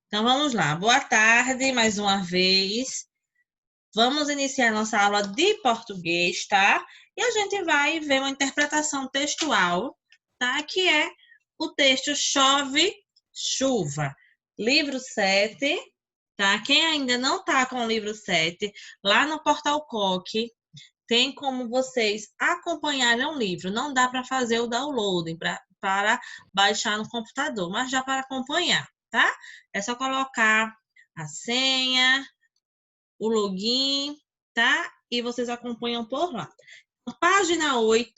Então, vamos lá. Boa tarde, mais uma vez. Vamos iniciar nossa aula de português, tá? E a gente vai ver uma interpretação textual, tá? Que é o texto Chove, Chuva. Livro 7, tá? Quem ainda não tá com o livro 7, lá no Portal Coque, tem como vocês acompanharem o livro. Não dá para fazer o downloading para baixar no computador, mas já para acompanhar, tá? É só colocar a senha, o login, tá? E vocês acompanham por lá. Página 8.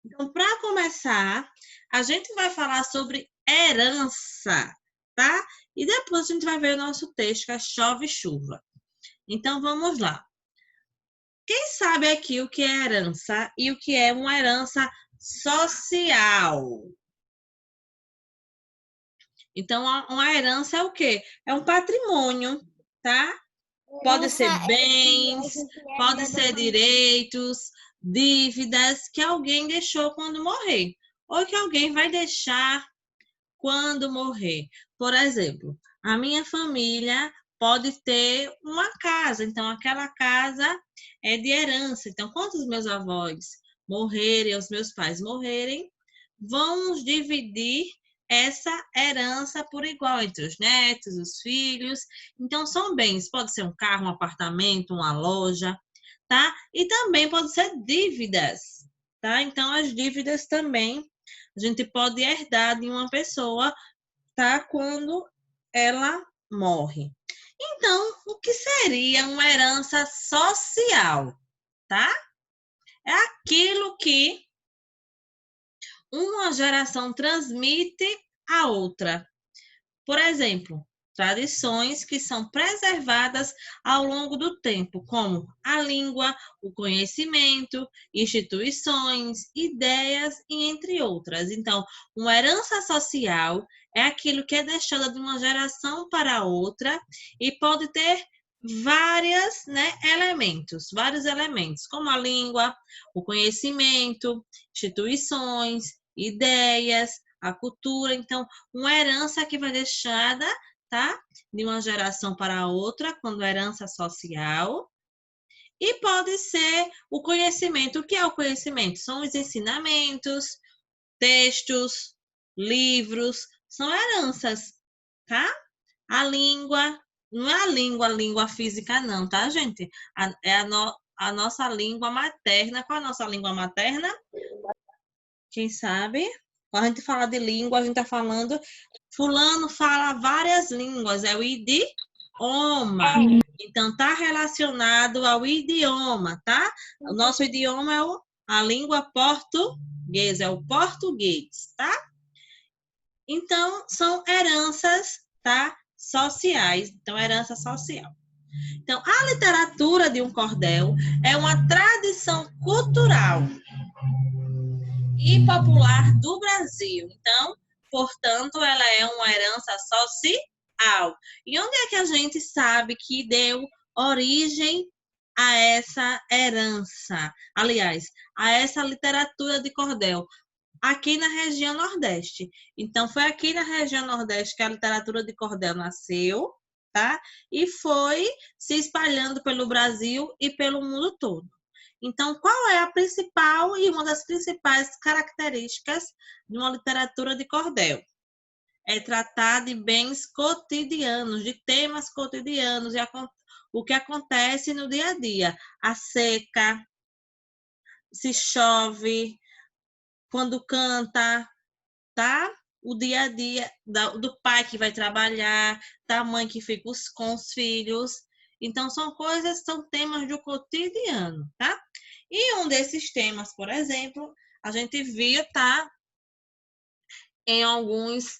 Então, para começar, a gente vai falar sobre herança, tá? E depois a gente vai ver o nosso texto, que é Chove Chuva. Então, vamos lá. Quem sabe aqui o que é herança e o que é uma herança social? Então, uma herança é o quê? É um patrimônio, tá? Pode Herança ser é bens, dinheiro que é pode dado ser para direitos, dívidas que alguém deixou quando morrer, ou que alguém vai deixar quando morrer. Por exemplo, a minha família pode ter uma casa, então aquela casa é de herança. Então, quando os meus avós morrerem, os meus pais morrerem, vamos dividir essa herança por igual entre os netos, os filhos. Então, são bens, pode ser um carro, um apartamento, uma loja, tá? E também pode ser dívidas, tá? Então, as dívidas também a gente pode herdar de uma pessoa, tá? Quando ela morre. Então, o que seria uma herança social, tá? É aquilo que uma geração transmite à outra. Por exemplo, tradições que são preservadas ao longo do tempo, como a língua, o conhecimento, instituições, ideias e entre outras. Então, uma herança social é aquilo que é deixado de uma geração para outra e pode ter vários elementos, como a língua, o conhecimento, instituições, ideias, a cultura. Então, uma herança que vai deixada, tá? De uma geração para outra, quando herança social. E pode ser o conhecimento. O que é o conhecimento? São os ensinamentos, textos, livros, são heranças, tá? A língua, não é a língua física, não, tá, gente? A nossa língua materna. Qual é a nossa língua materna? Quem sabe? Quando a gente fala de língua, a gente está falando. Fulano fala várias línguas, é o idioma. Então, está relacionado ao idioma, tá? O nosso idioma é a língua portuguesa, é o português, tá? Então, são heranças, tá? Sociais. Então, herança social. Então, a literatura de um cordel é uma tradição cultural e popular do Brasil. Então, portanto, ela é uma herança social. E onde é que a gente sabe que deu origem a essa herança? Aliás, a essa literatura de cordel? Aqui na região Nordeste. Então, foi aqui na região Nordeste que a literatura de cordel nasceu, tá? E foi se espalhando pelo Brasil e pelo mundo todo. Então, qual é a principal e uma das principais características de uma literatura de cordel? É tratar de bens cotidianos, de temas cotidianos, e o que acontece no dia a dia. A seca, se chove, quando canta, tá? O dia a dia do pai que vai trabalhar, da mãe que fica com os filhos. Então, são temas do cotidiano, tá? E um desses temas, por exemplo, a gente viu, tá? Em alguns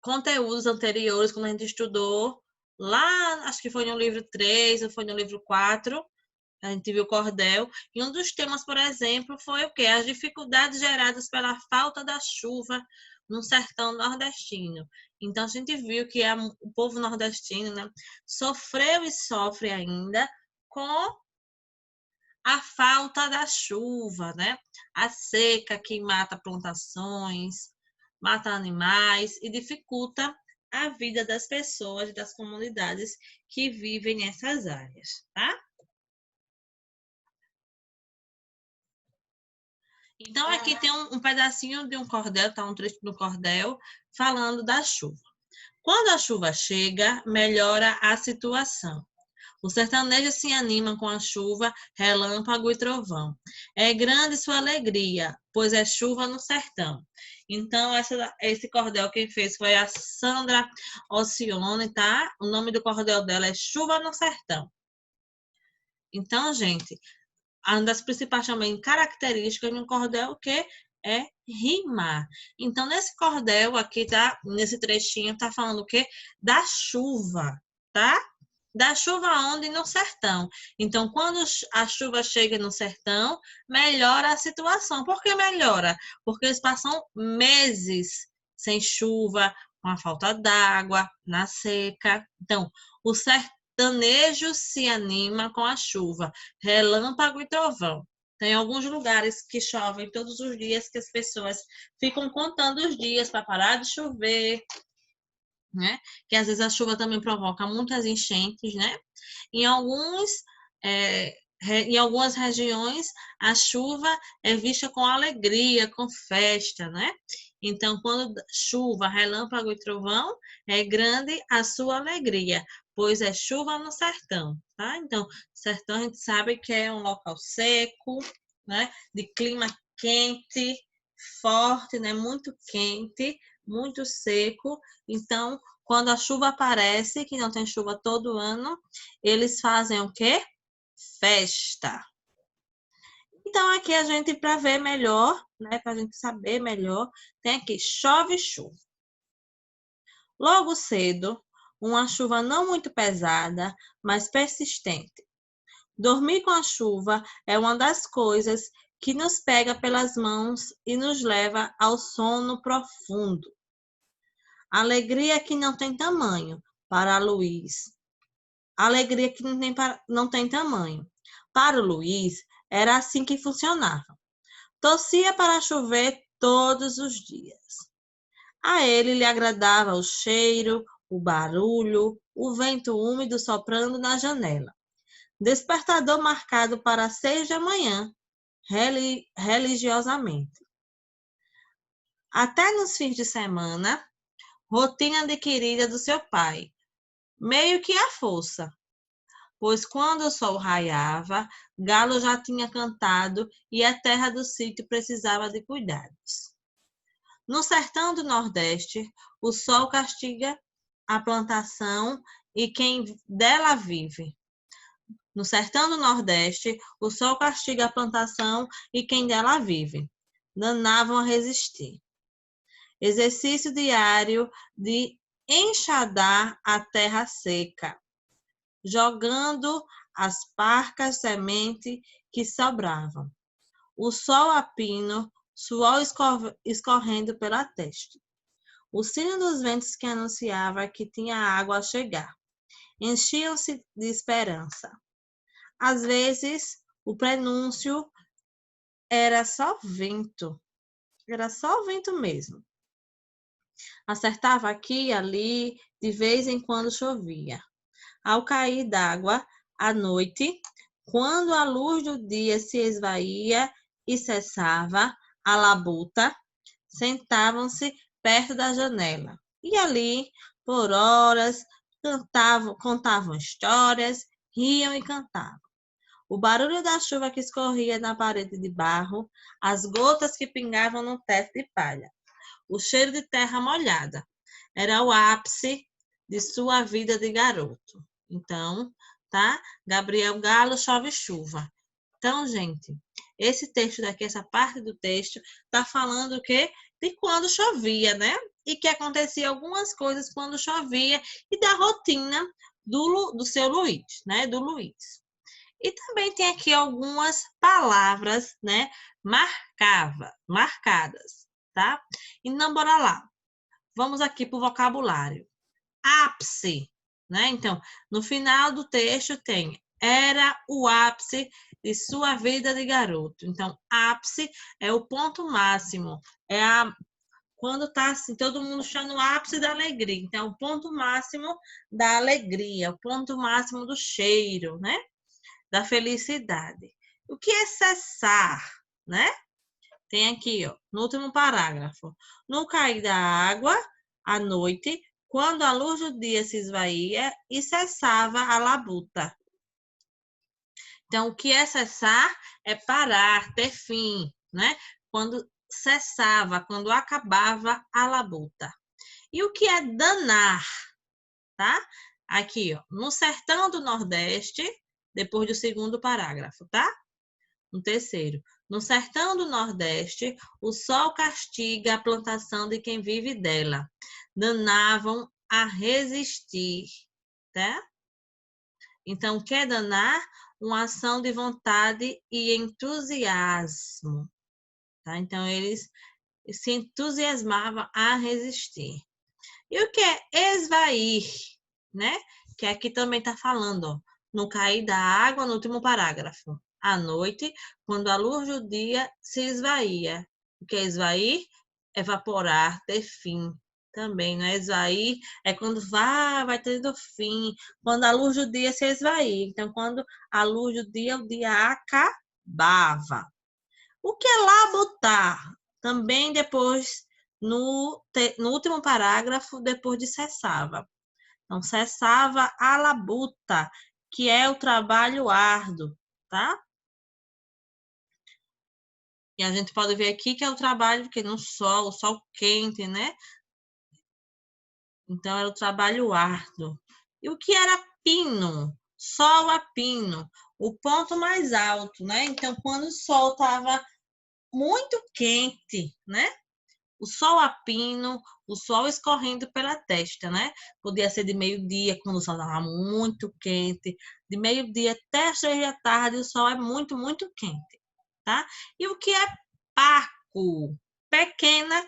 conteúdos anteriores, quando a gente estudou, lá, acho que foi no livro 3 ou foi no livro 4, a gente viu cordel. E um dos temas, por exemplo, foi o quê? As dificuldades geradas pela falta da chuva no sertão nordestino. Então, a gente viu que o povo nordestino, né, sofreu e sofre ainda com a falta da chuva, né? A seca que mata plantações, mata animais e dificulta a vida das pessoas e das comunidades que vivem nessas áreas, tá? Então, aqui tem um pedacinho de um cordel, tá? Um trecho do cordel, falando da chuva. Quando a chuva chega, melhora a situação. O sertanejo se anima com a chuva, relâmpago e trovão. É grande sua alegria, pois é chuva no sertão. Então, esse cordel quem fez foi a Sandra Alcione, tá? O nome do cordel dela é Chuva no Sertão. Então, gente, uma das principais também características de um cordel que é rimar. Então, nesse cordel aqui, tá? Nesse trechinho, tá falando o quê? Da chuva, tá? Da chuva onde? No sertão. Então, quando a chuva chega no sertão, melhora a situação. Por que melhora? Porque eles passam meses sem chuva, com a falta d'água, na seca. Então, o sertanejo se anima com a chuva, relâmpago e trovão. Tem alguns lugares que chovem todos os dias que as pessoas ficam contando os dias para parar de chover, né? Que às vezes a chuva também provoca muitas enchentes, né? Em em algumas regiões, a chuva é vista com alegria, com festa, né? Então, quando chuva, relâmpago e trovão, é grande a sua alegria, pois é chuva no sertão, tá? Então, sertão a gente sabe que é um local seco, né? De clima quente, forte, né? Muito quente, muito seco. Então, quando a chuva aparece, que não tem chuva todo ano, eles fazem o quê? Festa. Então, aqui a gente, para ver melhor, né, para a gente saber melhor, tem aqui chove chuva. Logo cedo, uma chuva não muito pesada, mas persistente. Dormir com a chuva é uma das coisas que nos pega pelas mãos e nos leva ao sono profundo. Alegria que não tem tamanho para Luiz. Alegria que não tem tamanho. Para o Luiz, era assim que funcionava. Torcia para chover todos os dias. A ele lhe agradava o cheiro, o barulho, o vento úmido soprando na janela. Despertador marcado para 6 da manhã, religiosamente. Até nos fins de semana, rotina adquirida do seu pai, meio que à força, pois quando o sol raiava, Galo já tinha cantado e a terra do sítio precisava de cuidados. No sertão do Nordeste, o sol castiga a plantação e quem dela vive. No sertão do Nordeste, o sol castiga a plantação e quem dela vive. Danavam a resistir. Exercício diário de enxadar a terra seca, jogando as parcas sementes que sobravam. O sol a pino, suor escorrendo pela testa. O sino dos ventos que anunciava que tinha água a chegar. Enchiam-se de esperança. Às vezes, o prenúncio era só vento mesmo. Acertava aqui e ali, de vez em quando chovia. Ao cair d'água, à noite, quando a luz do dia se esvaía e cessava, a labuta, sentavam-se perto da janela. E ali, por horas, contavam histórias, riam e cantavam. O barulho da chuva que escorria na parede de barro, as gotas que pingavam no teto de palha, o cheiro de terra molhada. Era o ápice de sua vida de garoto. Então, tá? Gabriel Galo, chove chuva. Então, gente, esse texto daqui, essa parte do texto, tá falando o quê? De quando chovia, né? E que acontecia algumas coisas quando chovia e da rotina do seu Luiz, né? Do Luiz. E também tem aqui algumas palavras, né? Marcadas, tá? Então, bora lá. Vamos aqui para o vocabulário. Ápice, né? Então, no final do texto tem era o ápice de sua vida de garoto. Então, ápice é o ponto máximo, quando tá assim, todo mundo está no ápice da alegria. Então, o ponto máximo da alegria, o ponto máximo do cheiro, né? Da felicidade. O que é cessar, né? Tem aqui, ó, no último parágrafo. No cair da água, à noite, quando a luz do dia se esvaía e cessava a labuta. Então, o que é cessar é parar, ter fim, né? Quando cessava, quando acabava a labuta. E o que é danar, tá? Aqui, ó, no sertão do Nordeste, depois do segundo parágrafo, tá? No terceiro. No sertão do Nordeste, o sol castiga a plantação de quem vive dela. Danavam a resistir, tá? Então, o que é danar? Uma ação de vontade e entusiasmo, tá? Então, eles se entusiasmavam a resistir. E o que é esvair, né? Que aqui também está falando, ó, no cair da água, no último parágrafo. À noite, quando a luz do dia se esvaía. O que é esvair? Evaporar, ter fim. Também, não é esvair, é quando vai tendo fim, quando a luz do dia se esvair. Então, quando a luz do dia, o dia acabava. O que é labutar? Também depois, no último parágrafo, depois de cessava. Então, cessava a labuta, que é o trabalho árduo, tá? E a gente pode ver aqui que é o trabalho que no sol, o sol quente, né? Então, era o trabalho árduo. E o que era pino? Sol a pino, o ponto mais alto, né? Então, quando o sol estava muito quente, né? O sol a pino, o sol escorrendo pela testa, né? Podia ser de meio-dia, quando o sol estava muito quente. De meio-dia até as 3 da tarde, o sol é muito, muito quente, tá? E o que é parco? Pequena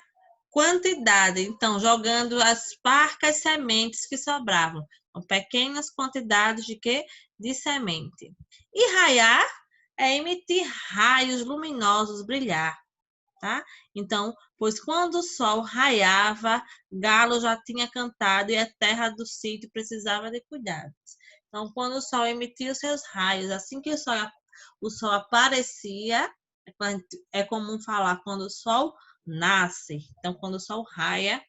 quantidade. Então, jogando as parcas sementes que sobravam. Então, pequenas quantidades de quê? De semente. E raiar é emitir raios luminosos, brilhar. Tá? Então, pois quando o sol raiava, galo já tinha cantado e a terra do sítio precisava de cuidados. Então, quando o sol emitia os seus raios, assim que o sol aparecia, é comum falar quando o sol nasce. Então, quando o sol raia,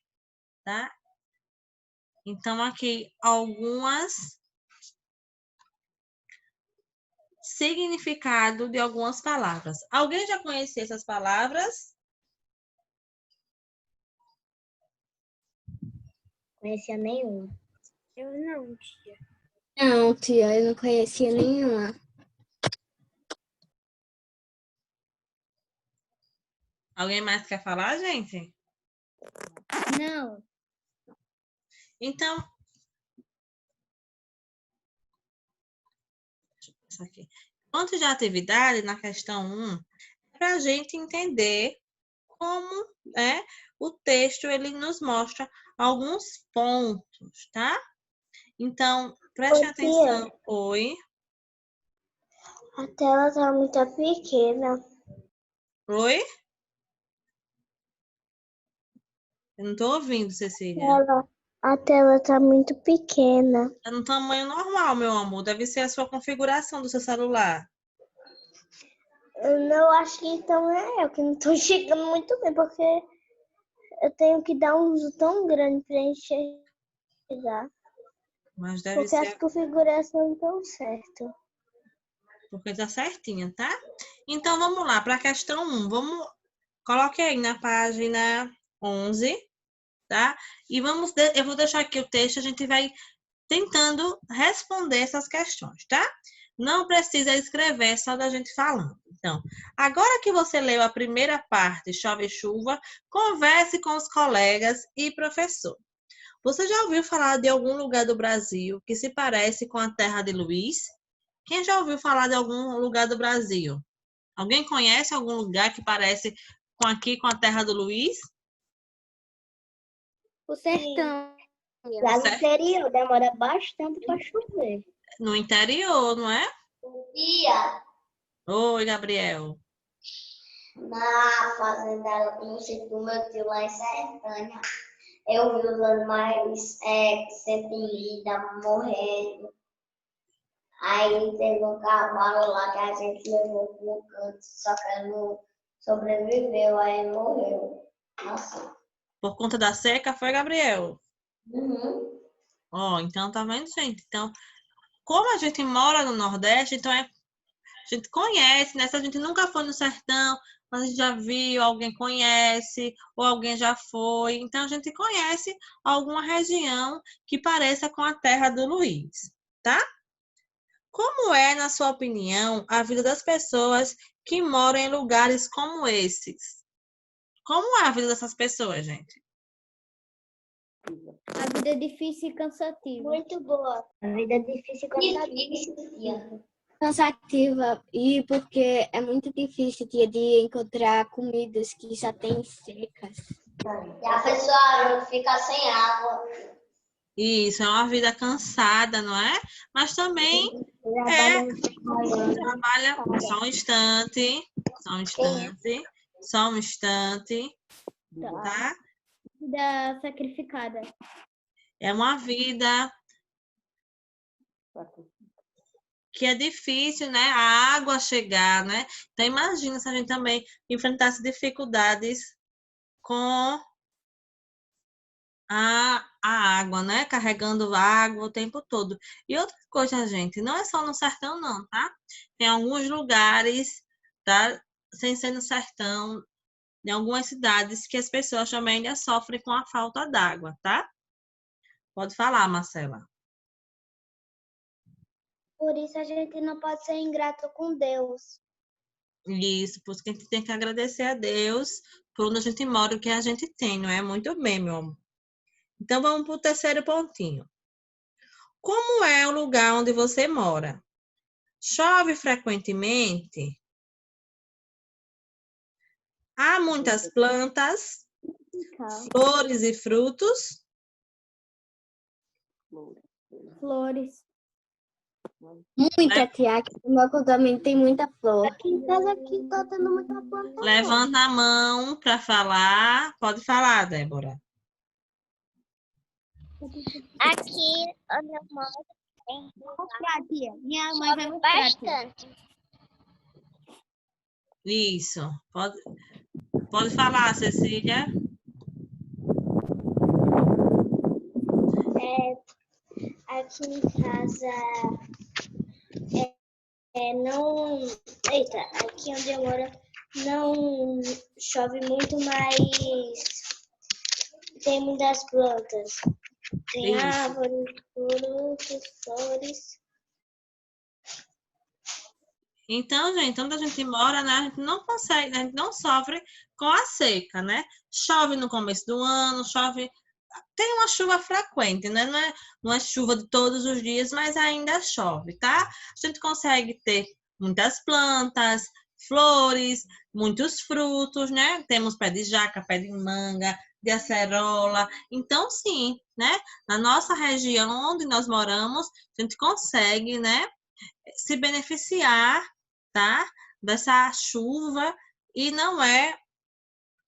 tá? Então, aqui algumas significado de algumas palavras. Alguém já conhecia essas palavras? Conhecia nenhuma. Eu não, tia. Não, tia, eu não conhecia nenhuma. Alguém mais quer falar, gente? Não. Então, isso aqui. Ponto de atividade na questão 1 é para a gente entender como, né, o texto ele nos mostra alguns pontos, tá? Então, preste atenção. Oi. A tela tá muito pequena. Oi? Eu não estou ouvindo, Cecília. A tela tá muito pequena. É no tamanho normal, meu amor. Deve ser a sua configuração do seu celular. Eu não acho que então é eu que não tô enxergando muito bem, porque eu tenho que dar um zoom tão grande pra enxergar. Mas deve Porque as ser configurações não estão certas. porque tá certinha, tá? Então, vamos lá para a questão 1. Coloque aí na página 11, tá? E eu vou deixar aqui o texto, a gente vai tentando responder essas questões, tá? Não precisa escrever, só da gente falando. Então, agora que você leu a primeira parte, chove chuva, converse com os colegas e professor. Você já ouviu falar de algum lugar do Brasil que se parece com a terra de Luiz? Quem já ouviu falar de algum lugar do Brasil? Alguém conhece algum lugar que parece com a terra do Luiz? O sertão. Lá no interior demora bastante para chover. No interior, não é? Tia, Oi, Gabriel. Na fazenda, no sítio do meu tio lá em Sertânia, eu vi os animais sempre linda, morrendo. Aí teve um cavalo lá que a gente levou para um canto, só que ele não sobreviveu, aí morreu. Nossa. Por conta da seca, foi, Gabriel? Uhum. Ó, então tá vendo, gente? Então, como a gente mora no Nordeste, então a gente conhece, né? Se a gente nunca foi no sertão, mas a gente já viu, alguém conhece, ou alguém já foi. Então, a gente conhece alguma região que pareça com a terra do Luiz, tá? Como é, na sua opinião, a vida das pessoas que moram em lugares como esses? Como é a vida dessas pessoas, gente? A vida é difícil e cansativa. Muito boa. A vida é difícil e Cansativa e porque é muito difícil dia a dia encontrar comidas que já têm secas. E a pessoa fica sem água. Isso, é uma vida cansada, não é? Mas também trabalha só um instante, só um instante, só um instante, tá? Vida sacrificada. É uma vida que é difícil, né? A água chegar, né? Então imagina se a gente também enfrentasse dificuldades com a água, né? Carregando água o tempo todo. E outra coisa, gente, não é só no sertão, não, tá? Tem alguns lugares, tá? Sem ser no sertão, em algumas cidades que as pessoas também ainda sofrem com a falta d'água, tá? Pode falar, Marcela. Por isso a gente não pode ser ingrato com Deus. Isso, por isso que a gente tem que agradecer a Deus por onde a gente mora, o que a gente tem, não é? Muito bem, meu amor. Então, vamos para o terceiro pontinho. Como é o lugar onde você mora? Chove frequentemente? Há muitas plantas, flores e frutos? Flores. Muita, tia. Aqui no meu condomínio tem muita flor. Aqui em casa aqui tá tendo muita planta. Levanta a mão para falar. Pode falar, Débora. Aqui onde eu moro tem Mostrar, tia. Minha mãe vai chove mostrar, tia. bastante. Isso. Pode falar, Cecília. Aqui em casa não. Eita, aqui onde eu moro não chove muito, mas tem muitas plantas. Tem Isso. árvores, frutos, flores. Então, gente, onde a gente mora, né, a gente não consegue, a gente não sofre com a seca, né? Chove no começo do ano, chove. Tem uma chuva frequente, né? Não é chuva de todos os dias, mas ainda chove, tá? A gente consegue ter muitas plantas, flores, muitos frutos, né? Temos pé de jaca, pé de manga, de acerola. Então, sim, né? Na nossa região onde nós moramos, a gente consegue, né? Se beneficiar, tá? Dessa chuva e não é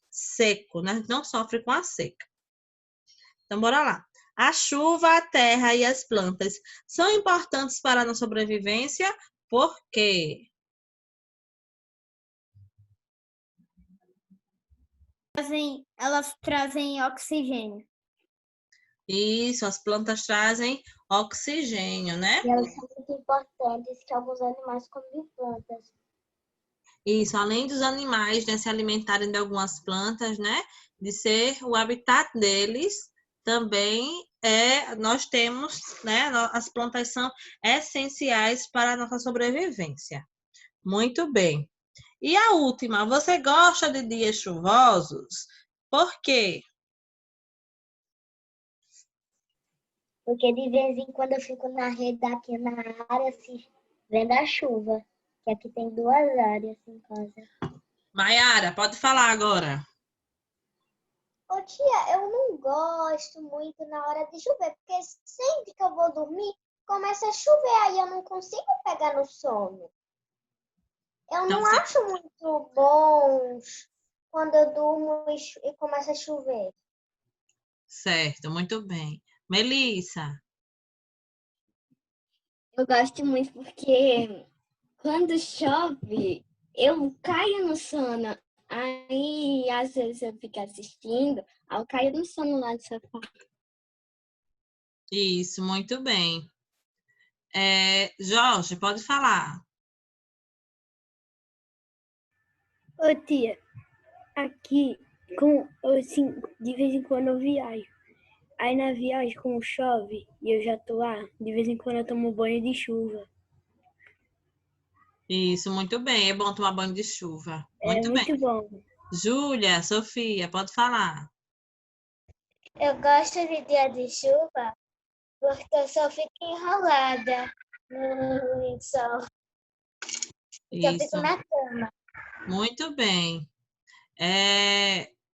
seco, né? Não sofre com a seca. Então, bora lá. A chuva, a terra e as plantas são importantes para a nossa sobrevivência, por quê? Elas trazem oxigênio. Isso, as plantas trazem oxigênio, né? E elas são muito importantes que alguns animais comem plantas. Isso, além dos animais, né, se alimentarem de algumas plantas, né, de ser o habitat deles, também nós temos, né, as plantas são essenciais para a nossa sobrevivência. Muito bem. E a última, você gosta de dias chuvosos? Por quê? Porque de vez em quando eu fico na rede aqui na área, assim, vendo a chuva. Que aqui tem duas áreas em casa. Maiara, pode falar agora. Ô tia, eu não gosto muito na hora de chover, porque sempre que eu vou dormir, começa a chover, aí eu não consigo pegar no sono. Eu Então, não acho muito bom quando eu durmo e começa a chover. certo, muito bem. Melissa, Eu gosto muito porque quando chove, eu caio no sono. Aí, às vezes, eu fico assistindo, aí eu caio no sono lá do sofá. isso, muito bem. Jorge, pode falar. Ô tia, aqui, assim, de vez em quando eu viajo. Aí na viagem, como chove e eu já tô lá, de vez em quando eu tomo banho de chuva. Isso, muito bem. É bom tomar banho de chuva. É Muito bem. muito bom. Júlia, Sofia, pode falar. Eu gosto de dia de chuva porque eu só fico enrolada no lençol. Só fico Isso, na cama. muito bem.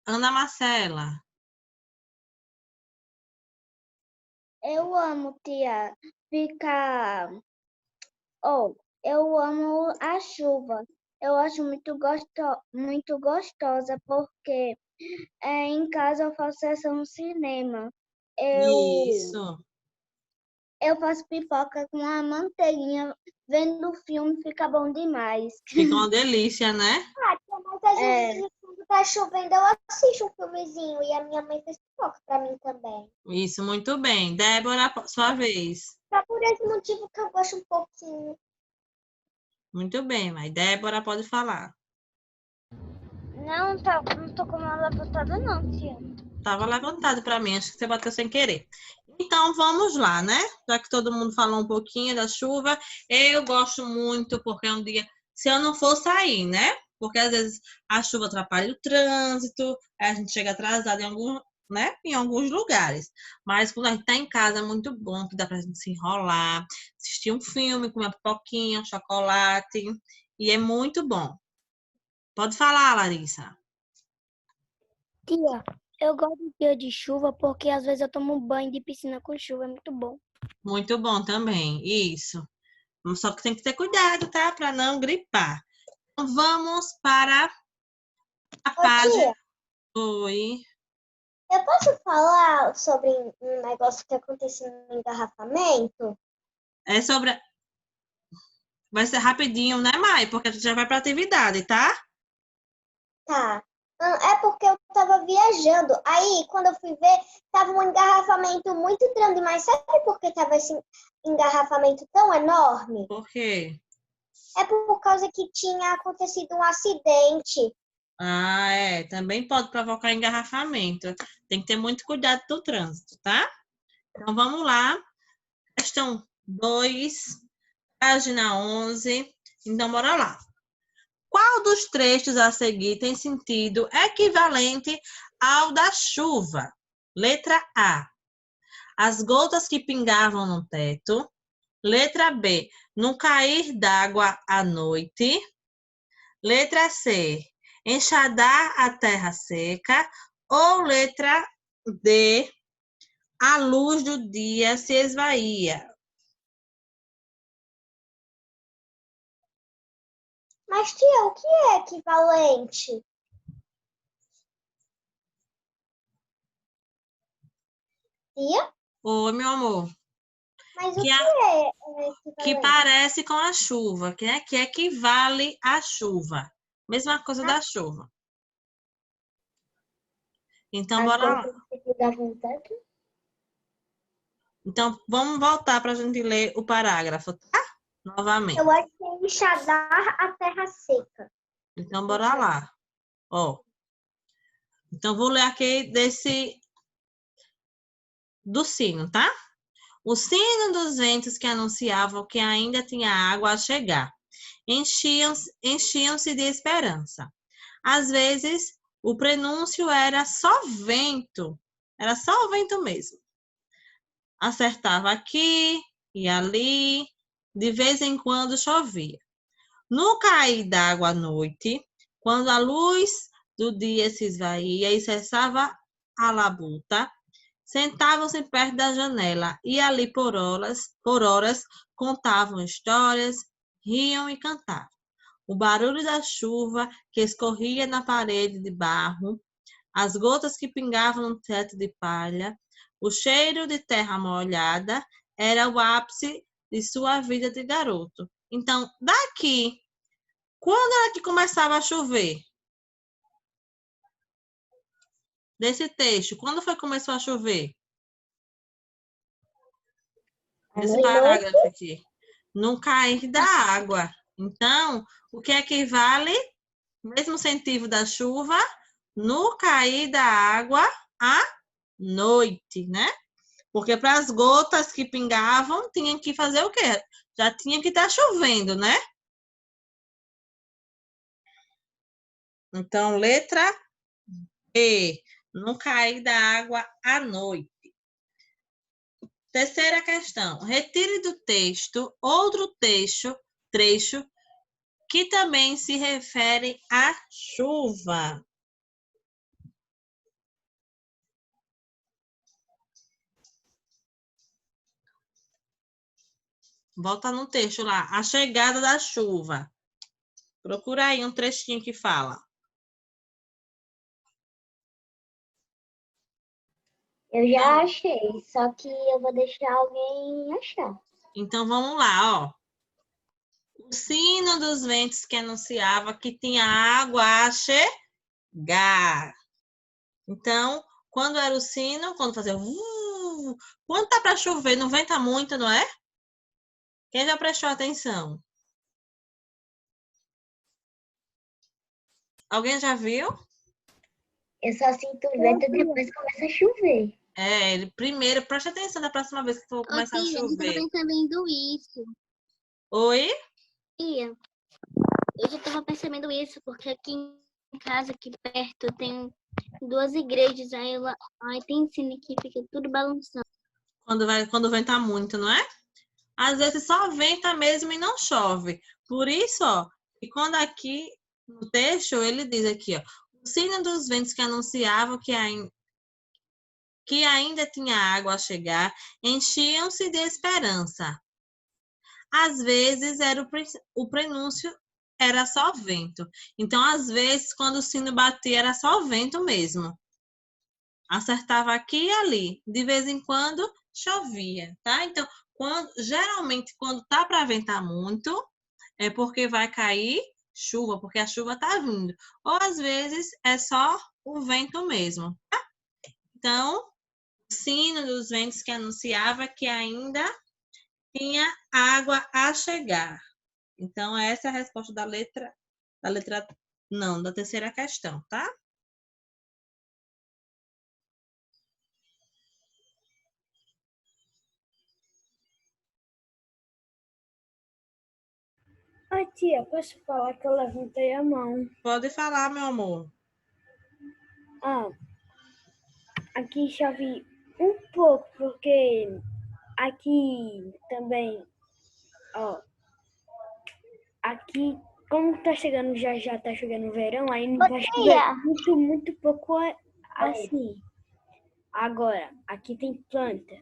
Ana Marcela, Eu amo, tia, ficar. Oh, eu amo a chuva. Eu acho muito gostosa porque em casa eu faço sessão no cinema. Eu, isso. eu faço pipoca com a manteiguinha, vendo o filme, fica bom demais. Fica uma delícia, né? Mas às vezes, quando tá chovendo, eu assisto um filmezinho e a minha mãe faz pipoca pra mim também. Isso, muito bem. Débora, sua vez. Só por esse motivo que eu gosto um pouquinho. Muito bem, mas Débora pode falar. Não tô com uma levantada não, tia. Estava levantado para mim, acho que você bateu sem querer. Então, vamos lá, né? Já que todo mundo falou um pouquinho da chuva, eu gosto muito porque é um dia, se eu não for sair, né? Porque às vezes a chuva atrapalha o trânsito, aí a gente chega atrasado né? Em alguns lugares. Mas quando a gente tá em casa é muito bom, que dá pra gente se enrolar, assistir um filme, comer uma pipoquinha, um chocolate, e é muito bom. Pode falar, Larissa. Tia, eu gosto de dia de chuva porque às vezes eu tomo banho de piscina com chuva, é muito bom. Muito bom também, isso. Só que tem que ter cuidado, tá? Para não gripar. Então, vamos para a Ô, página. tia, Oi. eu posso falar sobre um negócio que aconteceu no engarrafamento? É sobre. Vai ser rapidinho, né, Mai? Porque a gente já vai para atividade, tá? Tá. É porque eu tava viajando. Aí, quando eu fui ver, tava um engarrafamento muito grande. Mas sabe por que tava esse engarrafamento tão enorme? Por quê? É por causa que tinha acontecido um acidente. Ah, é. Também pode provocar engarrafamento. Tem que ter muito cuidado do trânsito, tá? Então, vamos lá. Questão 2, página 11. Então, bora lá. Qual dos trechos a seguir tem sentido equivalente ao da chuva? Letra A. As gotas que pingavam no teto. Letra B. No cair d'água à noite. Letra C. Enxadar a terra seca. Ou letra D. A luz do dia se esvaía. Mas, tia, o que é equivalente? Tia? Oi, meu amor. Mas o Que, que a, é que equivalente? parece com a chuva, que equivale à chuva. Mesma coisa da chuva. Então, As bora lá. gotas que ficavam no teto? Então, vamos voltar para a gente ler o parágrafo, tá? Novamente. Eu acho que é enxadar a terra seca. Então, bora lá. Ó. Então, vou ler aqui do sino, tá? O sino dos ventos que anunciavam que ainda tinha água a chegar. Enchiam-se de esperança. Às vezes, o prenúncio era só o vento mesmo. Acertava aqui e ali, de vez em quando chovia. No cair d'água à noite, quando a luz do dia se esvaía e cessava a labuta, sentavam-se perto da janela e ali por horas contavam histórias, riam e cantavam. o barulho da chuva que escorria na parede de barro, as gotas que pingavam no teto de palha, o cheiro de terra molhada, era o ápice de sua vida de garoto. Então, daqui, quando era que começava a chover? Desse texto, quando foi que começou a chover? Nesse parágrafo aqui. No cair da água. Então, o que equivale, mesmo sentido da chuva, no cair da água à noite, né? Porque para as gotas que pingavam, tinha que fazer o quê? Já tinha que estar chovendo, né? Então, letra E, no cair da água à noite. Terceira questão. Retire do texto outro trecho que também se refere à chuva. Volta no texto lá. A chegada da chuva. Procura aí um trechinho que fala. Eu já achei, só que eu vou deixar alguém achar. Então, vamos lá, ó. O sino dos ventos que anunciava que tinha água a chegar. Então, quando era o sino, quando fazia... Quando tá para chover, não venta muito, não é? Quem já prestou atenção? Alguém já viu? Eu só sinto vento e depois começa a chover. Ele primeiro, preste atenção da próxima vez que for começar a chover. Eu estava percebendo isso. Oi? Eu já estava percebendo isso, porque aqui em casa, aqui perto, tem 2 igrejas, aí tem sino que fica tudo balançando. Quando venta muito, não é? Às vezes só venta mesmo e não chove. Por isso, ó, e quando aqui no texto ele diz aqui, ó, o sino dos ventos que anunciava que ainda tinha água a chegar, enchiam-se de esperança. Às vezes era o prenúncio era só vento. Então, às vezes, quando o sino batia, era só vento mesmo. Acertava aqui e ali. De vez em quando, chovia, tá? Então, geralmente, quando tá para ventar muito, é porque vai cair chuva, porque a chuva tá vindo. Ou, às vezes, é só o vento mesmo, tá? Então, o sino dos ventos que anunciava que ainda tinha água a chegar. Então, essa é a resposta da terceira questão, tá? Oi, tia, posso falar que eu levantei a mão? Pode falar, meu amor. Aqui chove um pouco, porque aqui também, aqui, como tá chegando, já tá chegando o verão, aí não vai chover muito pouco assim. Agora, aqui tem planta.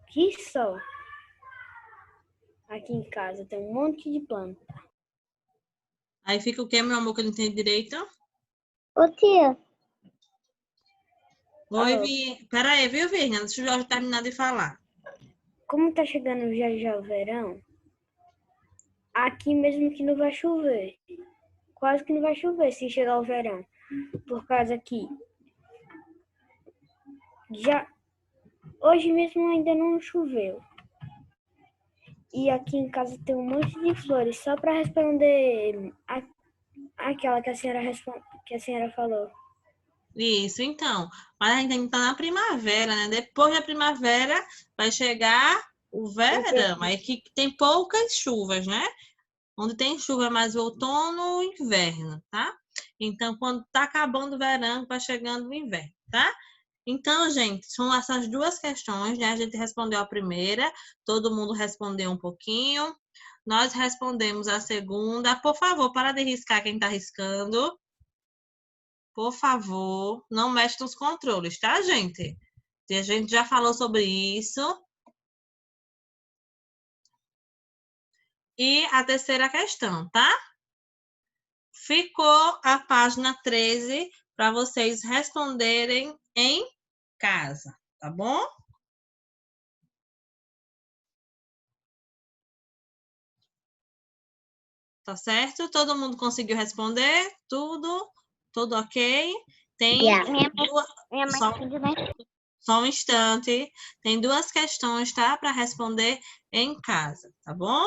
Que só. Aqui em casa tem um monte de planta. Aí fica o quê, meu amor, que eu não entendi direito? Ô, tia. Oi, Peraí, viu, Virna? Deixa o Jorge terminar de falar. Como tá chegando já o verão, aqui mesmo que não vai chover. Quase que não vai chover se chegar o verão. Por causa que hoje mesmo ainda não choveu. E aqui em casa tem um monte de flores. Só para responder aquela que a senhora falou. Isso, então. Mas a gente ainda tá na primavera, né? Depois da primavera vai chegar o verão. Aí que tem poucas chuvas, né? Onde tem chuva é mais o outono e inverno, tá? Então, quando tá acabando o verão, vai chegando o inverno, tá? Então, gente, são essas duas questões, né? A gente respondeu a primeira, todo mundo respondeu um pouquinho. Nós respondemos a segunda. Por favor, para de riscar quem tá riscando. Por favor, não mexe nos controles, tá, gente? A gente já falou sobre isso. e a terceira questão, tá? Ficou a página 13 para vocês responderem em casa, tá bom? Tá certo? Todo mundo conseguiu responder? Tudo? Tudo ok? Tem duas... Minha mãe Só, pediu mais. só um instante. Tem duas questões, tá? Para responder em casa, tá bom?